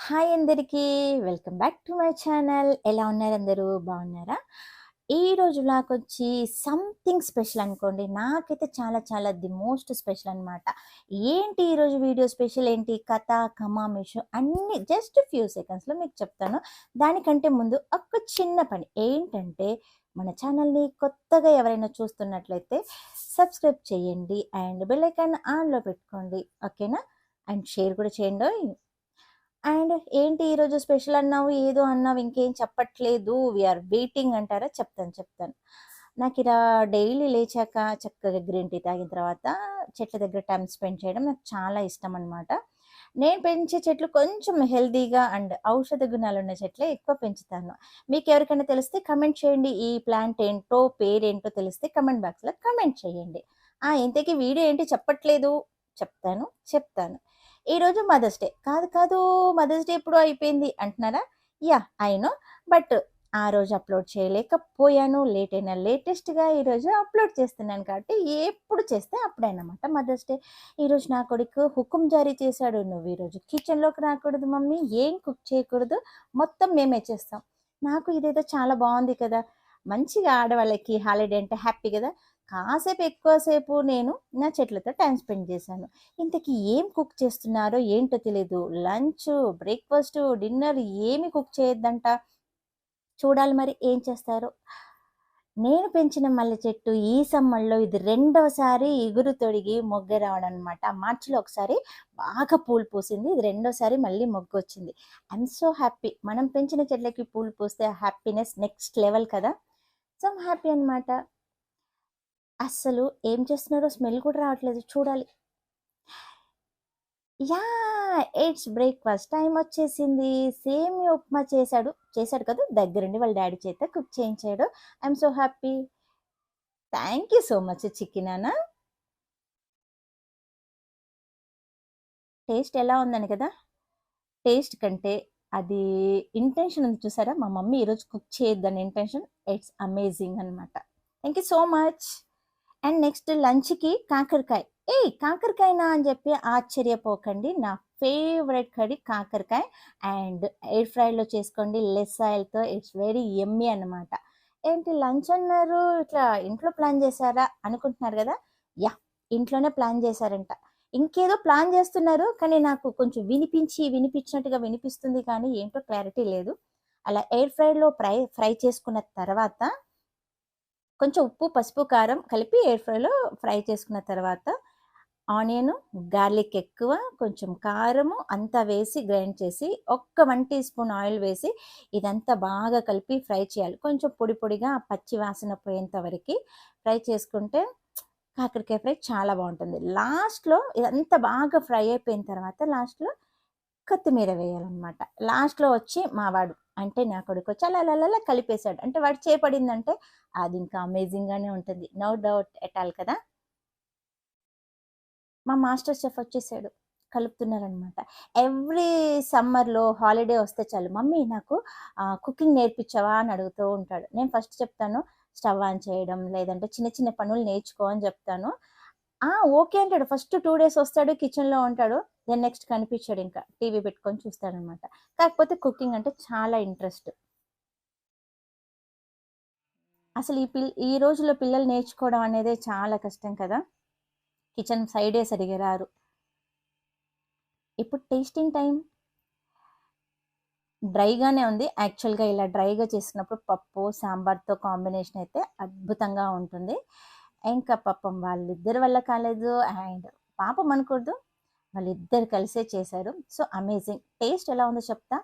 Hi అందరికీ. Welcome back to my channel. ఎలా ఉన్నారు అందరూ? బాగున్నారా? ఈరోజు నాకొచ్చి సంథింగ్ స్పెషల్ అనుకోండి. నాకైతే చాలా చాలా ది మోస్ట్ స్పెషల్ అనమాట. ఏంటి ఈరోజు వీడియో స్పెషల్ ఏంటి? కథ, కమామిషు అన్నీ జస్ట్ ఫ్యూ సెకండ్స్‌లో మీకు చెప్తాను. దానికంటే ముందు ఒక చిన్న పని. ఏంటంటే మన ఛానల్‌ని కొత్తగా ఎవరైనా చూస్తున్నట్లయితే సబ్స్క్రైబ్ చేయండి అండ్ బెల్ ఐకాన్ ఆన్‌లో పెట్టుకోండి. ఓకేనా? అండ్ షేర్ కూడా చేయండోయ్. అండ్ ఏంటి ఈరోజు స్పెషల్ అన్నావు, ఏదో అన్నావు, ఇంకేం చెప్పట్లేదు, వీఆర్ వెయిటింగ్ అంటారా? చెప్తాను. నాకు ఇలా డైలీ లేచాక చక్కగా గ్రీన్ టీ తాగిన తర్వాత చెట్ల దగ్గర టైం స్పెండ్ చేయడం నాకు చాలా ఇష్టం అనమాట. నేను పెంచే చెట్లు కొంచెం హెల్తీగా అండ్ ఔషధ గుణాలు ఉన్న చెట్లే ఎక్కువ పెంచుతాను. మీకు ఎవరికైనా తెలిస్తే కమెంట్ చేయండి. ఈ ప్లాంట్ ఏంటో, పేరేంటో తెలిస్తే కమెంట్ బాక్స్లో కమెంట్ చేయండి. ఇంతకీ వీడియో ఏంటి చెప్పట్లేదు? చెప్తాను. ఈరోజు మదర్స్ డే. కాదు, మదర్స్ డే ఎప్పుడో అయిపోయింది అంటున్నారా? యాహ్! I know. బట్ ఆ రోజు అప్లోడ్ చేయలేకపోయాను. లేట్ అయినా లేటెస్ట్‌గా ఈరోజు అప్లోడ్ చేస్తున్నాను కాబట్టి ఎప్పుడు చేస్తే అప్పుడేనమాట మదర్స్ డే. ఈరోజు నా కొడుకు హుకుం జారీ చేశాడు. "నువ్వు ఈరోజు కిచెన్‌లోకి రాకూడదు మమ్మీ. ఏం కుక్ చేయకూడదు. మొత్తం మేమే చేస్తాం." నాకు ఇదేదో చాలా బావుంది కదా! మంచిగా ఆడవాళ్ళకి హాలిడే అంటే హ్యాపీ గదా! కాసేపు ఎక్కువసేపు నేను నా చెట్లతో టైమ్ స్పెండ్ చేశాను. ఇంతకీ ఏం కుక్ చేస్తున్నారో ఏంటో తెలీదు. లంచు, బ్రేక్‌ఫాస్టు, డిన్నర్ ఏమి కుక్ చేయొద్దంట. చూడాలి మరి ఏం చేస్తారో. నేను పెంచిన మల్లె చెట్టు ఈ సమ్మర్‌లో ఇది రెండోసారి ఇగురు తొడిగి మొగ్గ రావడం అనమాట. మార్చిలో ఒకసారి బాగా పూలు పూసింది. ఇది రెండోసారి మళ్ళీ మొగ్గొచ్చింది. I'm so happy. మనం పెంచిన చెట్లకి పూలు పూస్తే ఆ హ్యాపీనెస్ నెక్స్ట్ లెవెల్ కదా! సో, ఐయామ్ హ్యాపీ అనమాట. అస్సలు ఏం చేస్తున్నారో స్మెల్ కూడా రావట్లేదు. చూడాలి. ఇట్స్ బ్రేక్‌ఫాస్ట్ టైమ్ వచ్చేసింది. సేమియా ఉప్మా చేశాడు కదా! దగ్గరుండి వాళ్ళ డ్యాడీ చేత కుక్ చేయించాడు. I'm so happy. Thank you so much చిట్టి నాన్న. టేస్ట్ ఎలా ఉందని కదా! టేస్ట్ కంటే అది ఇంటెన్షన్ ఉంది చూసారా? మా మమ్మీ ఈరోజు కుక్ చేయొద్దన్న ఇంటెన్షన్ ఇట్స్ అమేజింగ్ అనమాట. Thank you so much. And next లంచ్‌కి కాకరకాయ. కాకరకాయనా అని చెప్పి ఆశ్చర్యపోకండి. నా ఫేవరెట్ కర్రీ కాకరకాయ. అండ్ ఎయిర్ ఫ్రైలో చేసుకోండి లెస్ ఆయిల్‌తో ఇట్స్ వెరీ యమ్మీ అనమాట. ఏంటి లంచ్ అన్నారు, ఇట్లా ఇంట్లో ప్లాన్ చేశారా అనుకుంటున్నారు గదా! యాహ్! ఇంట్లోనే ప్లాన్ చేశారంట. ఇంకేదో ప్లాన్ చేస్తున్నారు. కానీ నాకు కొంచెం వినిపించినట్టుగా వినిపిస్తుంది కానీ ఏంటో క్లారిటీ లేదు. అలా ఎయిర్ ఫ్రైలో ఫ్రై చేసుకున్న తర్వాత కొంచెం ఉప్పు, పసుపు, కారం కలిపి ఎయిర్ ఫ్రైలో ఫ్రై చేసుకున్న తర్వాత ఆనియను, గార్లిక్ ఎక్కువ, కొంచెం కారము అంతా వేసి గ్రైండ్ చేసి, ఒక్క 1 టీ స్పూన్ ఆయిల్ వేసి ఇదంతా బాగా కలిపి ఫ్రై చేయాలి. కొంచెం పొడి పొడిగా ఆ పచ్చి వాసన పోయేంత వరకి ఫ్రై చేసుకుంటే కాకరకాయ ఫ్రై చాలా బావుంటుంది. లాస్ట్‌లో ఇదంతా బాగా ఫ్రై అయిపోయిన తర్వాత లాస్ట్‌లో కొత్తిమీర వేయాలనమాట. లాస్ట్‌లో వచ్చి మా వాడు అంటే నా కొడుకొచ్చి అలా కలిపేసాడు. అంటే వాడి చేయి పడిందంటే అది ఇంకా అమేజింగ్‌గానే ఉంటుంది. నో డౌట్ ఎట్ ఆల్ కదా! మా మాస్టర్ చెఫ్ వచ్చేసాడు. కలుపుతున్నారనమాట. ఎవ్రీ సమ్మర్‌లో హాలిడే వస్తే చాలు, "మమ్మీ నాకు కుకింగ్ నేర్పించవా?" అని అడుగుతూ ఉంటాడు. నేను ఫస్ట్ చెప్తాను, స్టవ్ ఆన్ చేయడం, లేదంటే చిన్న చిన్న పనులు నేర్చుకో అని చెప్తాను. ఆ! ఓకే అంటాడు. ఫస్ట్ 2 డేస్ వస్తాడు, కిచెన్‌లో ఉంటాడు. Then next కనిపించడింకా. టీవీ పెట్టుకొని చూస్తాడనమాట. కాకపోతే కుకింగ్ అంటే చాలా ఇంట్రెస్ట్. అసలు ఈ రోజుల్లో పిల్లలు నేర్చుకోవడం అనేదే చాలా కష్టం కదా! కిచెన్ సైడే సరిగ్గా రారు. ఇప్పుడు టేస్టింగ్ టైమ్. డ్రైగానే ఉంది. యాక్చువల్‌గా ఇలా డ్రైగా చేసినప్పుడు పప్పు, సాంబార్‌తో కాంబినేషన్ అయితే అద్భుతంగా ఉంటుంది. ఇంకా పాపం వాళ్ళిద్దరి వల్ల కాలేదు. అండ్ పాపం అనకూడదు. వాళ్ళిద్దరు కలిసే చేశారు. So, amazing. టేస్ట్ ఎలా ఉందో చెప్తా.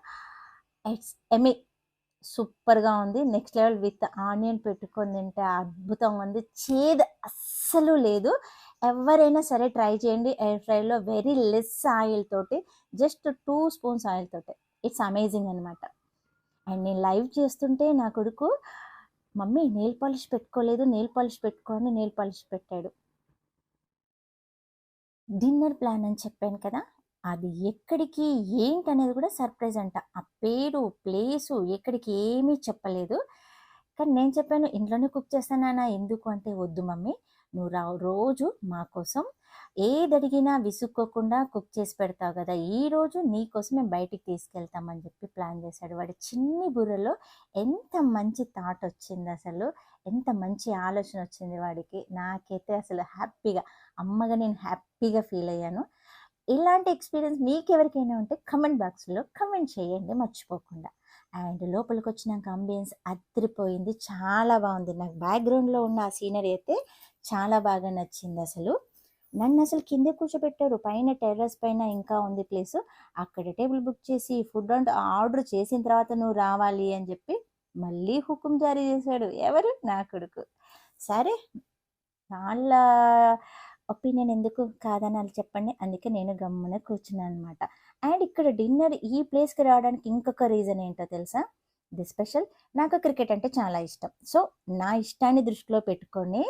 ఇట్స్ యమ్మీ. సూపర్‌గా ఉంది. నెక్స్ట్ లెవెల్ విత్ ఆనియన్ పెట్టుకొని తింటే అద్భుతంగా ఉంది. చేదు అస్సలు లేదు. ఎవ్వరైనా సరే ట్రై చేయండి. ఎయిర్ ఫ్రై‌లో వెరీ లెస్ ఆయిల్ తోటి జస్ట్ 2 స్పూన్స్ ఆయిల్ తోటే. ఇట్స్ అమేజింగ్ అనమాట. అండ్ నేను లైవ్ చేస్తుంటే నా కొడుకు, "మమ్మీ నెయిల్ పాలిష్ పెట్టుకోలేదు, నెయిల్ పాలిష్ పెట్టుకో" అని నెయిల్ పాలిష్ పెట్టాడు. డిన్నర్ ప్లాన్ అని చెప్పాను కదా! అది ఎక్కడికి, ఏంటనేది కూడా సర్ప్రైజ్ అంట. ఆ పేరు, ప్లేసు ఎక్కడికి ఏమీ చెప్పలేదు. కానీ నేను చెప్పాను, "ఇంట్లోనే కుక్ చేస్తా నాన్న." ఎందుకు అంటే, "వద్దు మమ్మీ, నువ్వు రోజు మా కోసం ఏదడిగినా విసుక్కోకుండా కుక్ చేసి పెడతావు కదా! ఈరోజు నీకోసం మేము బయటికి తీసుకెళ్తామని చెప్పి ప్లాన్ చేశాడు. వాడి చిన్ని బుర్రలో ఎంత మంచి థాట్ వచ్చిందసలు. ఎంత మంచి ఆలోచన వచ్చింది వాడికి. నాకైతే అసలు హ్యాపీగా, అమ్మగా నేను హ్యాపీగా ఫీల్ అయ్యాను. ఇలాంటి ఎక్స్‌పీరియన్స్ మీకెవరికైనా ఉంటే కామెంట్ బాక్స్‌లో కామెంట్ చేయండి మర్చిపోకుండా. అండ్ లోపలికొచ్చినాక అంబియన్స్ అదిరిపోయింది. చాలా బావుంది. నాకు బ్యాక్‌గ్రౌండ్‌లో ఉన్న ఆ సీనరీ అయితే చాలా బాగా నచ్చిందసలు. నన్నసలు కిందే కూర్చోబెట్టారు. పైన టెర్రస్ పైన ఇంకా ఉంది ప్లేసు. అక్కడ టేబుల్ బుక్ చేసి ఫుడ్ ఆర్డర్ చేసిన తర్వాత నువ్వు రావాలి అని చెప్పి మళ్ళీ హుకుం జారీ చేశాడు. ఎవరు? నా కొడుకు. సరే, వాళ్ళ ఒపీనియన్ ఎందుకు కాదనాలి చెప్పండి. అందుకే నేను గమ్మున కూర్చున్నాననమాట. అండ్ ఇక్కడ డిన్నర్ ఈ ప్లేస్‌కి రావడానికి ఇంకొక రీజన్ ఏంటో తెలుసా? ఇది స్పెషల్. నాకు క్రికెట్ అంటే చాలా ఇష్టం. సో, నా ఇష్టాన్ని దృష్టిలో పెట్టుకొని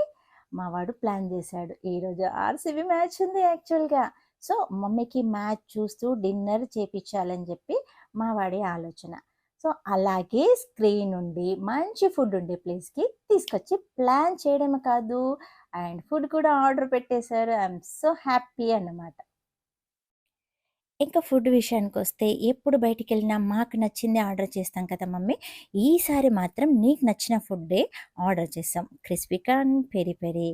మా వాడు ప్లాన్ చేశాడు. ఈరోజు ఆర్‌సీబీ మ్యాచ్ ఉంది యాక్చువల్‌గా. సో, మమ్మీకి మ్యాచ్ చూస్తూ డిన్నర్ చేపిచ్చాలని చెప్పి మా వాడి ఆలోచన. సో, అలాగే స్క్రీన్ ఉండి మంచి ఫుడ్ ఉండే ప్లేస్‌కి తీసుకొచ్చి ప్లాన్ చేయడమే కాదు, అండ్ ఫుడ్ కూడా ఆర్డర్ పెట్టేశారు. ఐయామ్ సో హ్యాపీ అన్నమాట. ఇంకా ఫుడ్ విషయానికొస్తే ఎప్పుడు బయటికెళ్ళినా మాకు నచ్చిందే ఆర్డర్ చేస్తాం కదా మమ్మీ! ఈసారి మాత్రం నీకు నచ్చిన ఫుడ్డే ఆర్డర్ చేసాం. Crispy corn, peri peri,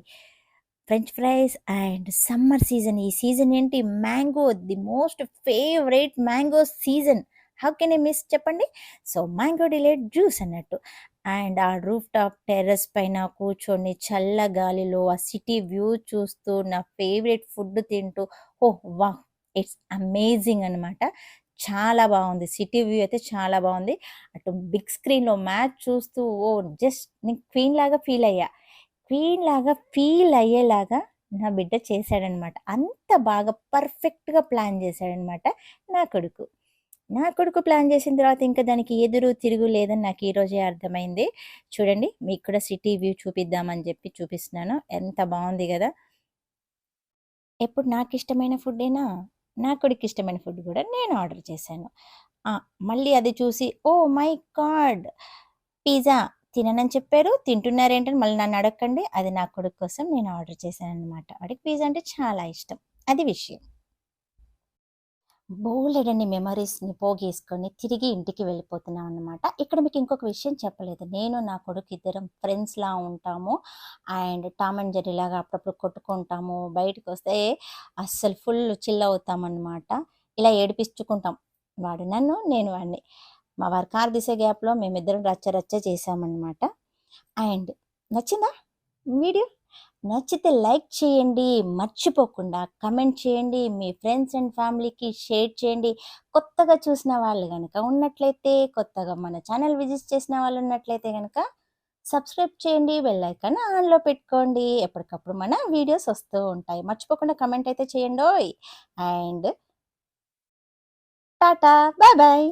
French fries and summer season. ఈ సీజన్ ఏంటి? Mango, the most favourite mango season. How can I miss చెప్పండి? సో, మ్యాంగో డిలైట్ జ్యూస్ అన్నట్టు. అండ్ ఆ రూఫ్ టాప్ టెర్రస్ పైన కూర్చొని చల్ల గాలిలో ఆ సిటీ వ్యూ చూస్తూ నా ఫేవరెట్ ఫుడ్ తింటూ ఓహ్! వాహ్! ఇట్స్ అమేజింగ్ అనమాట. చాలా బావుంది. సిటీ వ్యూ అయితే చాలా బావుంది. అటు బిగ్ స్క్రీన్‌లో మ్యాచ్ చూస్తూ జస్ట్ నేను క్వీన్‌లాగా ఫీల్ అయ్యా. క్వీన్‌లాగా ఫీల్ అయ్యేలాగా నా బిడ్డ చేశాడనమాట. అంత బాగా పర్ఫెక్ట్‌గా ప్లాన్ చేశాడనమాట నా కొడుకు. నా కొడుకు ప్లాన్ చేసిన తర్వాత ఇంకా దానికి ఎదురు తిరుగు లేదని నాకు ఈరోజే అర్థమైంది. చూడండి, మీకు కూడా సిటీ వ్యూ చూపిద్దామని చెప్పి చూపిస్తున్నాను. ఎంత బావుంది గదా! ఎప్పుడు నాకిష్టమైన ఫుడ్డేనా, నా కొడుకిష్టమైన ఫుడ్ గూడా నేను ఆర్డర్ చేశాను. ఆ! మళ్ళీ అది చూసి ఓహ్ మై గాడ్! పిజ్జా తిననని చెప్పారు, తింటున్నారేంటని మళ్ళీ నన్ను అడగకండి. అది నా కొడుకు కోసం నేను ఆర్డర్ చేశాననమాట. వాడికి పిజ్జా అంటే చాలా ఇష్టం. అది విషయం. బోలెడన్ని మెమోరీస్‌ని పోగేసుకొని తిరిగి ఇంటికి వెళ్ళిపోతున్నామనమాట. ఇక్కడ మీకు ఇంకొక విషయం చెప్పలేదు. నేను నా కొడుకు ఇద్దరం ఫ్రెండ్స్‌లా ఉంటాము. అండ్ టామ్ అండ్ జెర్రీలాగా అప్పుడప్పుడు కొట్టుకుంటాము. బయటకొస్తే అస్సలు ఫుల్ చిల్ అవుతామనమాట. ఇలా ఏడిపించుకుంటాం. వాడు నన్ను, నేను వాడిని. మా వారు కారు తీసే గ్యాప్‌లో మేమిద్దరం రచ్చ రచ్చ చేశామనమాట. అండ్ నచ్చిందా వీడియో? నచ్చితే లైక్ చేయండి. మర్చిపోకుండా కమెంట్ చేయండి. మీ ఫ్రెండ్స్ అండ్ ఫ్యామిలీకి షేర్ చేయండి. కొత్తగా చూసిన వాళ్ళు గనక ఉన్నట్లయితే, కొత్తగా మన ఛానల్ విజిట్ చేసిన వాళ్ళు ఉన్నట్లయితే గనక సబ్స్క్రైబ్ చేయండి. బెల్ ఐకాన్ ఆన్‌లో పెట్టుకోండి. ఎప్పటికప్పుడు మన వీడియోస్ వస్తూ ఉంటాయి. మర్చిపోకుండా కమెంట్ అయితే చేయండోయ్! అండ్ టాటా! Bye bye.